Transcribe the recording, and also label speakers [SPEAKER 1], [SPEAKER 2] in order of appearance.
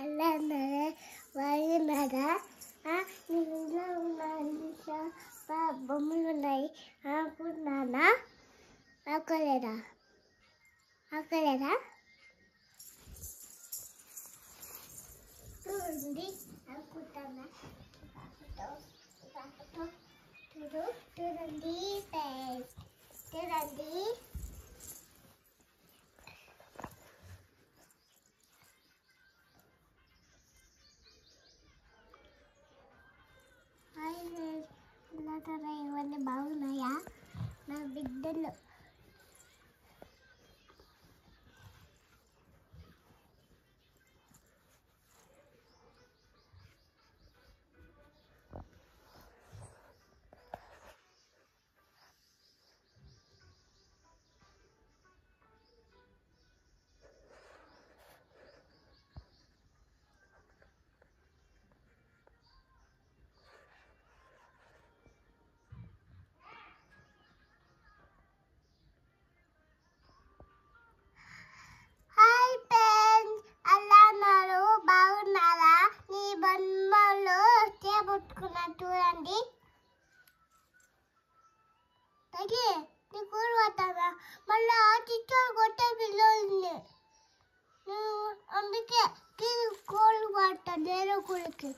[SPEAKER 1] అల్లన్నరే బాగున్నారా? మీ ఇంట్లో ఉన్న బొమ్మలు ఉన్నాయి అనుకుంటున్నానా? ఆకలేదా? చూడండి అనుకుంటానా? చూడండి చూడండి. ఇవన్నీ బాగున్నాయా? నా బిడ్డలు చూడండి. తగ్గి నీ కూర పట్టాలా? మళ్ళీ చిచ్చాలు కొట్టే పిల్లల్ని అందుకే కూర పట్ట నేను కూరకి